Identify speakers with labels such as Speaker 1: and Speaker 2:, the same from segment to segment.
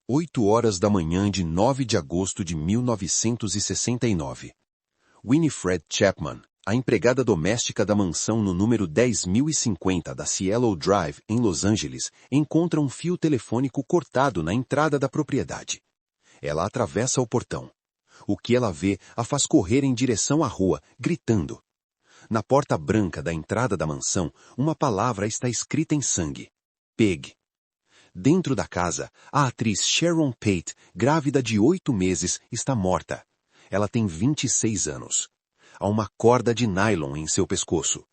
Speaker 1: 8 horas da manhã de 9 de agosto de 1969. Winifred Chapman, a empregada doméstica da mansão no número 10.050 da Cielo Drive, em Los Angeles, encontra um fio telefônico cortado na entrada da propriedade. Ela atravessa o portão. O que ela vê a faz correr em direção à rua, gritando. Na porta branca da entrada da mansão, uma palavra está escrita em sangue. Peg. Dentro da casa, a atriz Sharon Tate, grávida de 8 meses, está morta. Ela tem 26 anos. Há uma corda de nylon em seu pescoço.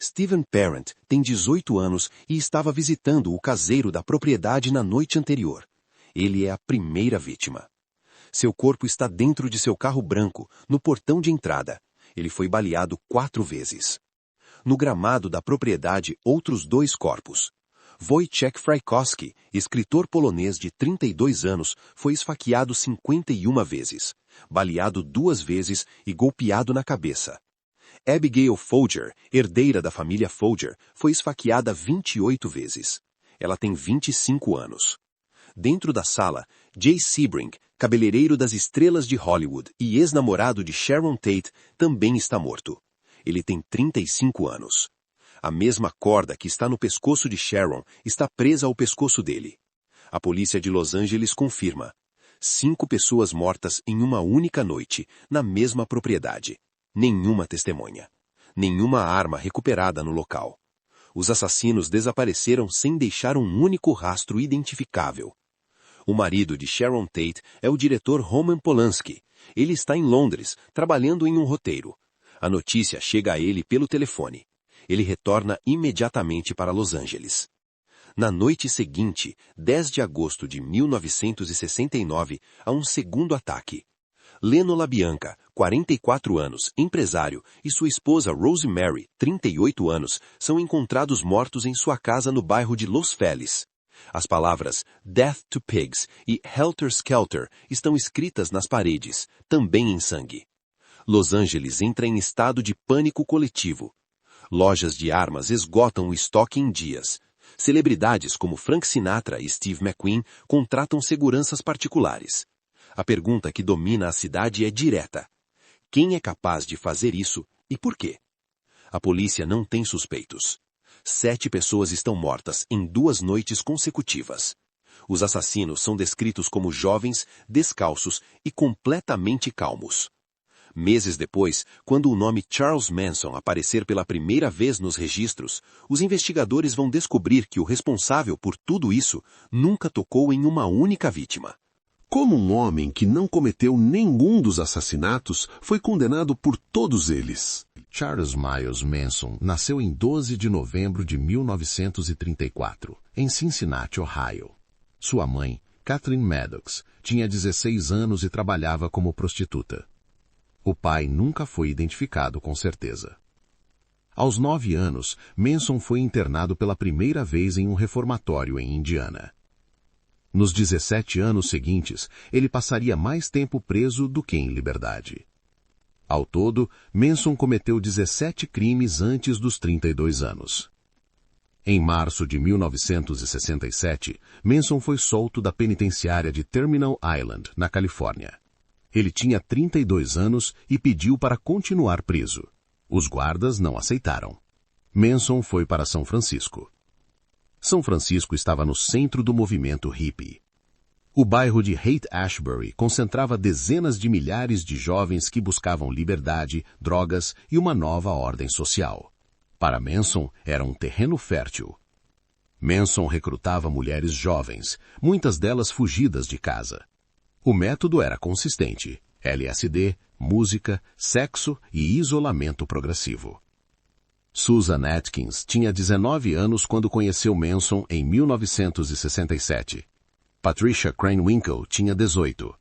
Speaker 1: Steven Parent tem 18 anos e estava visitando o caseiro da propriedade na noite anterior. Ele é a primeira vítima. Seu corpo está dentro de seu carro branco, no portão de entrada. Ele foi baleado 4 vezes. No gramado da propriedade, outros 2 corpos. Wojciech Frykowski, escritor polonês de 32 anos, foi esfaqueado 51 vezes, baleado 2 vezes e golpeado na cabeça. Abigail Folger, herdeira da família Folger, foi esfaqueada 28 vezes. Ela tem 25 anos. Dentro da sala, Jay Sebring, cabeleireiro das estrelas de Hollywood e ex-namorado de Sharon Tate, também está morto. Ele tem 35 anos. A mesma corda que está no pescoço de Sharon está presa ao pescoço dele. A polícia de Los Angeles confirma. 5 pessoas mortas em uma única noite, na mesma propriedade. Nenhuma testemunha. Nenhuma arma recuperada no local. Os assassinos desapareceram sem deixar um único rastro identificável. O marido de Sharon Tate é o diretor Roman Polanski. Ele está em Londres, trabalhando em um roteiro. A notícia chega a ele pelo telefone. Ele retorna imediatamente para Los Angeles. Na noite seguinte, 10 de agosto de 1969, há um segundo ataque. Leno LaBianca, 44 anos, empresário, e sua esposa Rosemary, 38 anos, são encontrados mortos em sua casa no bairro de Los Feliz. As palavras Death to Pigs e Helter Skelter estão escritas nas paredes, também em sangue. Los Angeles entra em estado de pânico coletivo. Lojas de armas esgotam o estoque em dias. Celebridades como Frank Sinatra e Steve McQueen contratam seguranças particulares. A pergunta que domina a cidade é direta. Quem é capaz de fazer isso e por quê? A polícia não tem suspeitos. 7 pessoas estão mortas em 2 noites consecutivas. Os assassinos são descritos como jovens, descalços e completamente calmos. Meses depois, quando o nome Charles Manson aparecer pela primeira vez nos registros, os investigadores vão descobrir que o responsável por tudo isso nunca tocou em uma única vítima.
Speaker 2: Como um homem que não cometeu nenhum dos assassinatos foi condenado por todos eles.
Speaker 3: Charles Miles Manson nasceu em 12 de novembro de 1934, em Cincinnati, Ohio. Sua mãe, Kathleen Maddox, tinha 16 anos e trabalhava como prostituta. O pai nunca foi identificado com certeza. Aos 9 anos, Manson foi internado pela primeira vez em um reformatório em Indiana. Nos 17 anos seguintes, ele passaria mais tempo preso do que em liberdade. Ao todo, Manson cometeu 17 crimes antes dos 32 anos. Em março de 1967, Manson foi solto da penitenciária de Terminal Island, na Califórnia. Ele tinha 32 anos e pediu para continuar preso. Os guardas não aceitaram. Manson foi para São Francisco. São Francisco estava no centro do movimento hippie. O bairro de Haight-Ashbury concentrava dezenas de milhares de jovens que buscavam liberdade, drogas e uma nova ordem social. Para Manson, era um terreno fértil. Manson recrutava mulheres jovens, muitas delas fugidas de casa. O método era consistente: LSD, música, sexo e isolamento progressivo. Susan Atkins tinha 19 anos quando conheceu Manson em 1967. Patricia Krenwinkel tinha 18.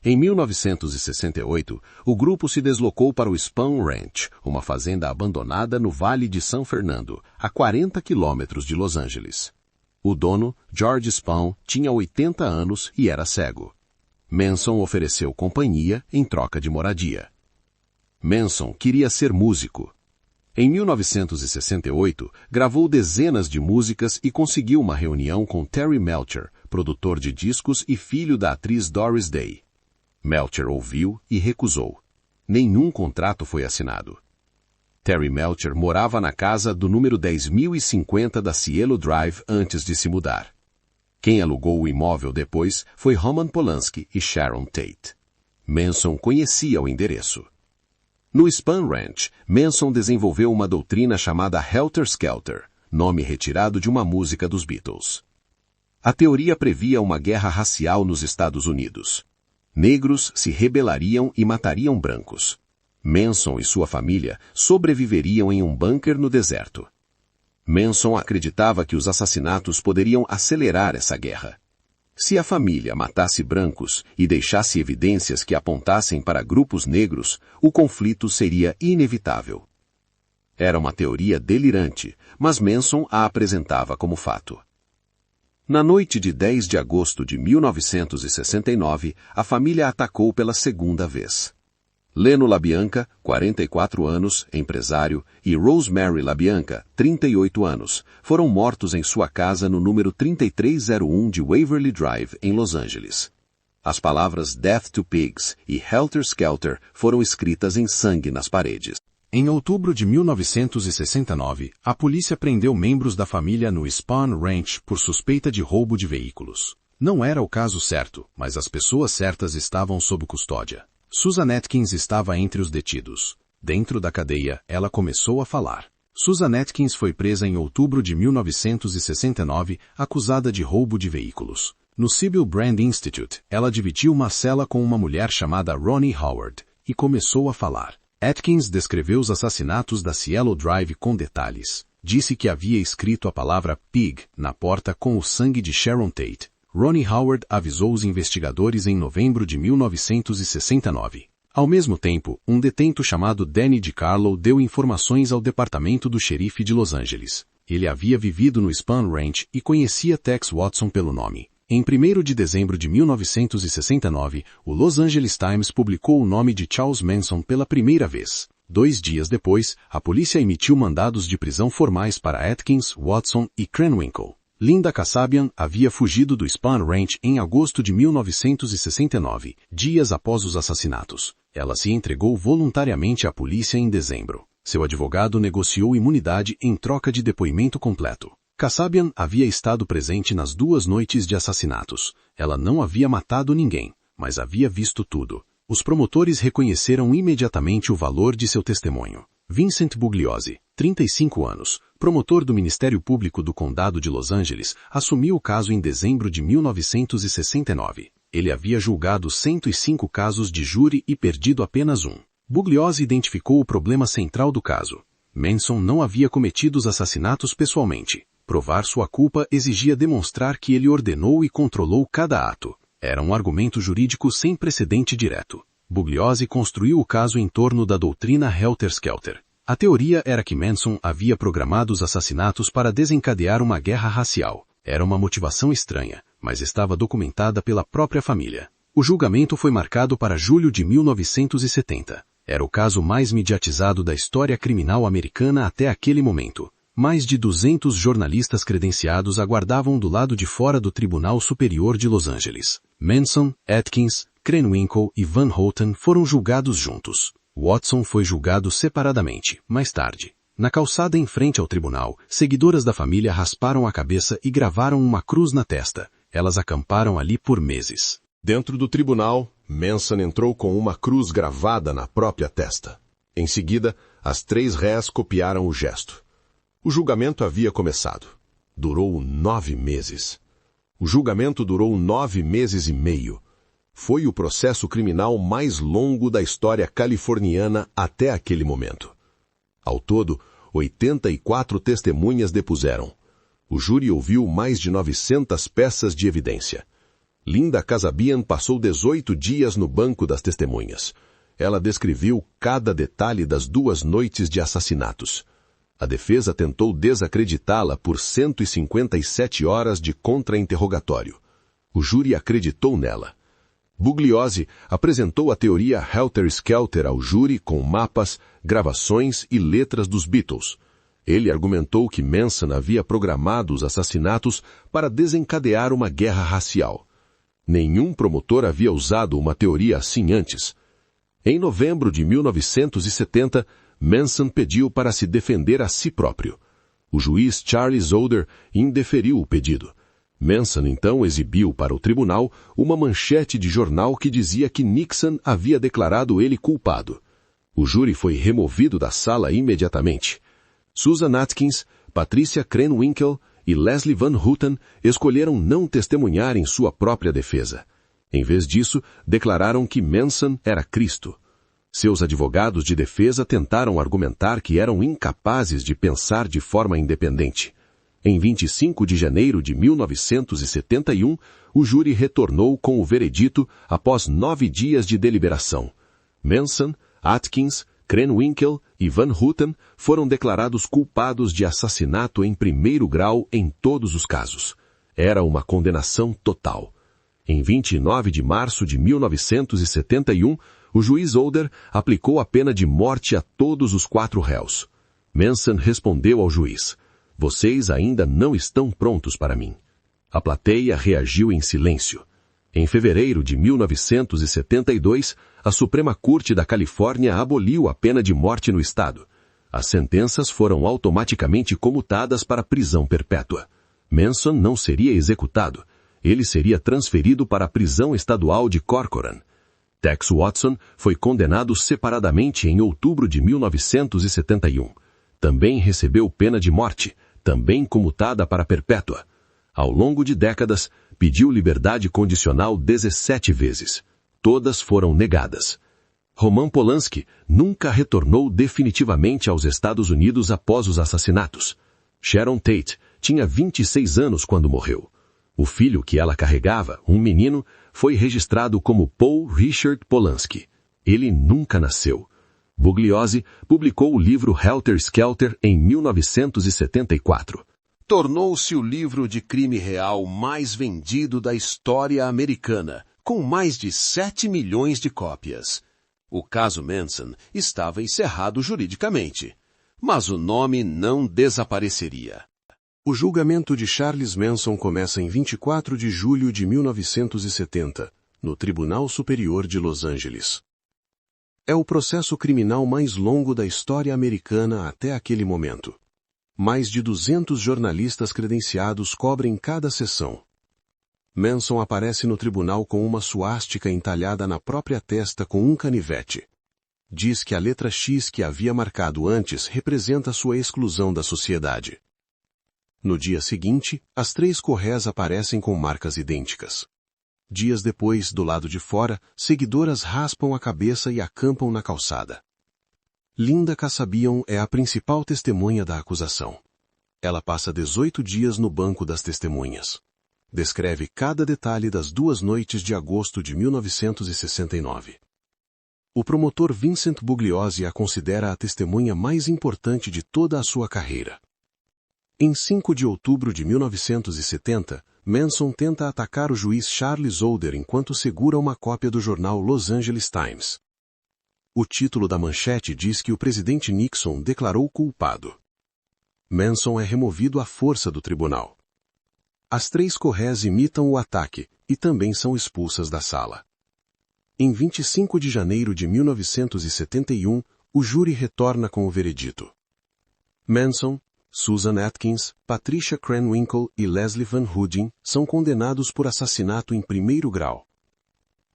Speaker 3: Em 1968, o grupo se deslocou para o Spahn Ranch, uma fazenda abandonada no Vale de San Fernando, a 40 quilômetros de Los Angeles. O dono, George Spahn, tinha 80 anos e era cego. Manson ofereceu companhia em troca de moradia. Manson queria ser músico. Em 1968, gravou dezenas de músicas e conseguiu uma reunião com Terry Melcher, produtor de discos e filho da atriz Doris Day. Melcher ouviu e recusou. Nenhum contrato foi assinado. Terry Melcher morava na casa do número 10.050 da Cielo Drive antes de se mudar. Quem alugou o imóvel depois foi Roman Polanski e Sharon Tate. Manson conhecia o endereço. No Spahn Ranch, Manson desenvolveu uma doutrina chamada Helter Skelter, nome retirado de uma música dos Beatles. A teoria previa uma guerra racial nos Estados Unidos. Negros se rebelariam e matariam brancos. Manson e sua família sobreviveriam em um bunker no deserto. Manson acreditava que os assassinatos poderiam acelerar essa guerra. Se a família matasse brancos e deixasse evidências que apontassem para grupos negros, o conflito seria inevitável. Era uma teoria delirante, mas Manson a apresentava como fato. Na noite de 10 de agosto de 1969, a família atacou pela segunda vez. Leno LaBianca, 44 anos, empresário, e Rosemary LaBianca, 38 anos, foram mortos em sua casa no número 3301 de Waverly Drive, em Los Angeles. As palavras Death to Pigs e Helter Skelter foram escritas em sangue nas paredes.
Speaker 4: Em outubro de 1969, a polícia prendeu membros da família no Spahn Ranch por suspeita de roubo de veículos. Não era o caso certo, mas as pessoas certas estavam sob custódia. Susan Atkins estava entre os detidos. Dentro da cadeia, ela começou a falar. Susan Atkins foi presa em outubro de 1969, acusada de roubo de veículos. No Sybil Brand Institute, ela dividiu uma cela com uma mulher chamada Ronnie Howard, e começou a falar. Atkins descreveu os assassinatos da Cielo Drive com detalhes. Disse que havia escrito a palavra pig na porta com o sangue de Sharon Tate. Ronnie Howard avisou os investigadores em novembro de 1969. Ao mesmo tempo, um detento chamado Danny DiCarlo deu informações ao departamento do xerife de Los Angeles. Ele havia vivido no Spahn Ranch e conhecia Tex Watson pelo nome. Em 1º de dezembro de 1969, o Los Angeles Times publicou o nome de Charles Manson pela primeira vez. 2 dias depois, a polícia emitiu mandados de prisão formais para Atkins, Watson e Krenwinkel. Linda Kasabian havia fugido do Spahn Ranch em agosto de 1969, dias após os assassinatos. Ela se entregou voluntariamente à polícia em dezembro. Seu advogado negociou imunidade em troca de depoimento completo. Kasabian havia estado presente nas 2 noites de assassinatos. Ela não havia matado ninguém, mas havia visto tudo. Os promotores reconheceram imediatamente o valor de seu testemunho. Vincent Bugliosi, 35 anos, promotor do Ministério Público do Condado de Los Angeles, assumiu o caso em dezembro de 1969. Ele havia julgado 105 casos de júri e perdido apenas um. Bugliosi identificou o problema central do caso. Manson não havia cometido os assassinatos pessoalmente. Provar sua culpa exigia demonstrar que ele ordenou e controlou cada ato. Era um argumento jurídico sem precedente direto. Bugliosi construiu o caso em torno da doutrina Helter Skelter. A teoria era que Manson havia programado os assassinatos para desencadear uma guerra racial. Era uma motivação estranha, mas estava documentada pela própria família. O julgamento foi marcado para julho de 1970. Era o caso mais mediatizado da história criminal americana até aquele momento. Mais de 200 jornalistas credenciados aguardavam do lado de fora do Tribunal Superior de Los Angeles. Manson, Atkins, Krenwinkel e Van Houten foram julgados juntos. Watson foi julgado separadamente, mais tarde. Na calçada em frente ao tribunal, seguidoras da família rasparam a cabeça e gravaram uma cruz na testa. Elas acamparam ali por meses.
Speaker 2: Dentro do tribunal, Manson entrou com uma cruz gravada na própria testa. Em seguida, as 3 réas copiaram o gesto. O julgamento havia começado. Durou 9 meses. O julgamento durou 9 meses e meio. Foi o processo criminal mais longo da história californiana até aquele momento. Ao todo, 84 testemunhas depuseram. O júri ouviu mais de 900 peças de evidência. Linda Kasabian passou 18 dias no banco das testemunhas. Ela descreveu cada detalhe das 2 noites de assassinatos. A defesa tentou desacreditá-la por 157 horas de contra-interrogatório. O júri acreditou nela. Bugliosi apresentou a teoria Helter Skelter ao júri com mapas, gravações e letras dos Beatles. Ele argumentou que Manson havia programado os assassinatos para desencadear uma guerra racial. Nenhum promotor havia usado uma teoria assim antes. Em novembro de 1970, Manson pediu para se defender a si próprio. O juiz Charles Zoder indeferiu o pedido. Manson então exibiu para o tribunal uma manchete de jornal que dizia que Nixon havia declarado ele culpado. O júri foi removido da sala imediatamente. Susan Atkins, Patricia Krenwinkel e Leslie Van Houten escolheram não testemunhar em sua própria defesa. Em vez disso, declararam que Manson era Cristo. Seus advogados de defesa tentaram argumentar que eram incapazes de pensar de forma independente. Em 25 de janeiro de 1971, o júri retornou com o veredito após 9 dias de deliberação. Manson, Atkins, Krenwinkel e Van Houten foram declarados culpados de assassinato em primeiro grau em todos os casos. Era uma condenação total. Em 29 de março de 1971, o juiz Zoder aplicou a pena de morte a todos os 4 réus. Manson respondeu ao juiz: "Vocês ainda não estão prontos para mim." A plateia reagiu em silêncio. Em fevereiro de 1972, a Suprema Corte da Califórnia aboliu a pena de morte no estado. As sentenças foram automaticamente comutadas para prisão perpétua. Manson não seria executado. Ele seria transferido para a prisão estadual de Corcoran. Tex Watson foi condenado separadamente em outubro de 1971. Também recebeu pena de morte, também comutada para perpétua. Ao longo de décadas, pediu liberdade condicional 17 vezes. Todas foram negadas. Roman Polanski nunca retornou definitivamente aos Estados Unidos após os assassinatos. Sharon Tate tinha 26 anos quando morreu. O filho que ela carregava, um menino, foi registrado como Paul Richard Polanski. Ele nunca nasceu. Bugliosi publicou o livro Helter Skelter em 1974. Tornou-se o livro de crime real mais vendido da história americana, com mais de 7 milhões de cópias. O caso Manson estava encerrado juridicamente, mas o nome não desapareceria. O julgamento de Charles Manson começa em 24 de julho de 1970, no Tribunal Superior de Los Angeles. É o processo criminal mais longo da história americana até aquele momento. Mais de 200 jornalistas credenciados cobrem cada sessão. Manson aparece no tribunal com uma suástica entalhada na própria testa com um canivete. Diz que a letra X que havia marcado antes representa sua exclusão da sociedade. No dia seguinte, as 3 correias aparecem com marcas idênticas. Dias depois, do lado de fora, seguidoras raspam a cabeça e acampam na calçada. Linda Kasabian é a principal testemunha da acusação. Ela passa 18 dias no banco das testemunhas. Descreve cada detalhe das 2 noites de agosto de 1969. O promotor Vincent Bugliosi a considera a testemunha mais importante de toda a sua carreira. Em 5 de outubro de 1970, Manson tenta atacar o juiz Charles Zoder enquanto segura uma cópia do jornal Los Angeles Times. O título da manchete diz que o presidente Nixon declarou culpado. Manson é removido à força do tribunal. As 3 correias imitam o ataque e também são expulsas da sala. Em 25 de janeiro de 1971, o júri retorna com o veredito. Manson, Susan Atkins, Patricia Krenwinkel e Leslie Van Houten são condenados por assassinato em primeiro grau.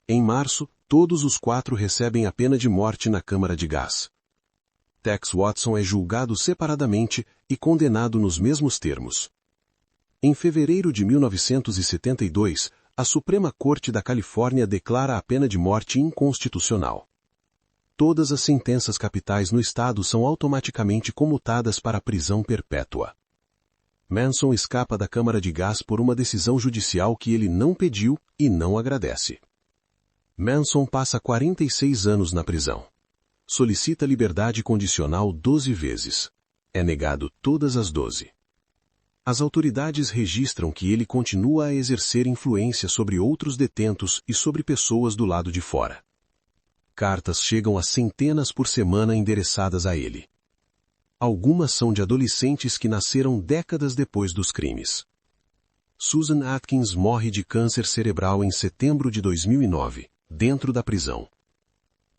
Speaker 2: Em março, todos os 4 recebem a pena de morte na câmara de gás. Tex Watson é julgado separadamente e condenado nos mesmos termos. Em fevereiro de 1972, a Suprema Corte da Califórnia declara a pena de morte inconstitucional. Todas as sentenças capitais no estado são automaticamente comutadas para prisão perpétua. Manson escapa da câmara de gás por uma decisão judicial que ele não pediu e não agradece. Manson passa 46 anos na prisão. Solicita liberdade condicional 12 vezes. É negado todas as 12. As autoridades registram que ele continua a exercer influência sobre outros detentos e sobre pessoas do lado de fora. Cartas chegam a centenas por semana endereçadas a ele. Algumas são de adolescentes que nasceram décadas depois dos crimes. Susan Atkins morre de câncer cerebral em setembro de 2009, dentro da prisão.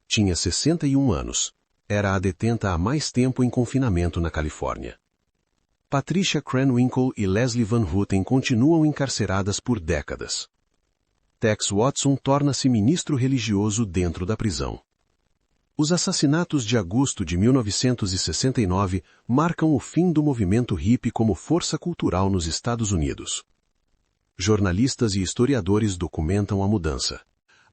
Speaker 2: Tinha 61 anos. Era a detenta há mais tempo em confinamento na Califórnia. Patricia Krenwinkel e Leslie Van Houten continuam encarceradas por décadas. Tex Watson torna-se ministro religioso dentro da prisão. Os assassinatos de agosto de 1969 marcam o fim do movimento hippie como força cultural nos Estados Unidos. Jornalistas e historiadores documentam a mudança.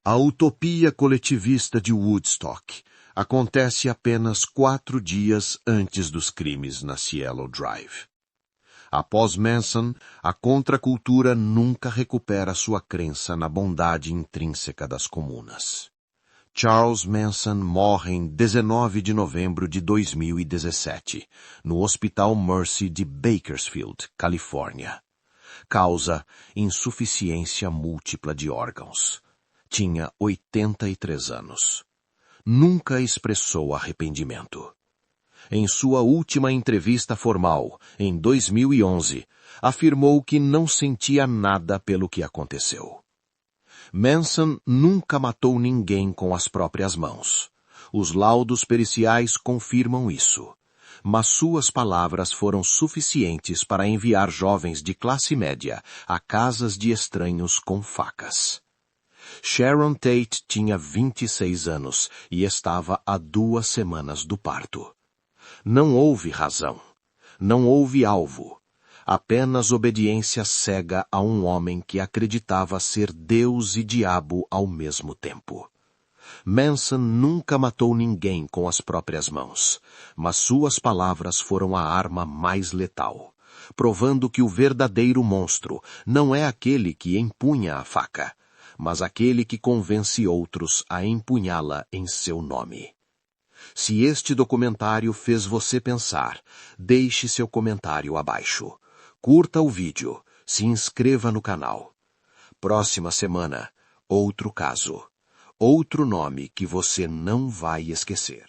Speaker 1: A utopia coletivista de Woodstock acontece apenas 4 dias antes dos crimes na Cielo Drive. Após Manson, a contracultura nunca recupera sua crença na bondade intrínseca das comunas. Charles Manson morre em 19 de novembro de 2017, no Hospital Mercy de Bakersfield, Califórnia. Causa: insuficiência múltipla de órgãos. Tinha 83 anos. Nunca expressou arrependimento. Em sua última entrevista formal, em 2011, afirmou que não sentia nada pelo que aconteceu. Manson nunca matou ninguém com as próprias mãos. Os laudos periciais confirmam isso. Mas suas palavras foram suficientes para enviar jovens de classe média a casas de estranhos com facas. Sharon Tate tinha 26 anos e estava há 2 semanas do parto. Não houve razão. Não houve alvo. Apenas obediência cega a um homem que acreditava ser Deus e diabo ao mesmo tempo. Manson nunca matou ninguém com as próprias mãos, mas suas palavras foram a arma mais letal, provando que o verdadeiro monstro não é aquele que empunha a faca, mas aquele que convence outros a empunhá-la em seu nome. Se este documentário fez você pensar, deixe seu comentário abaixo. Curta o vídeo, se inscreva no canal. Próxima semana, outro caso. Outro nome que você não vai esquecer.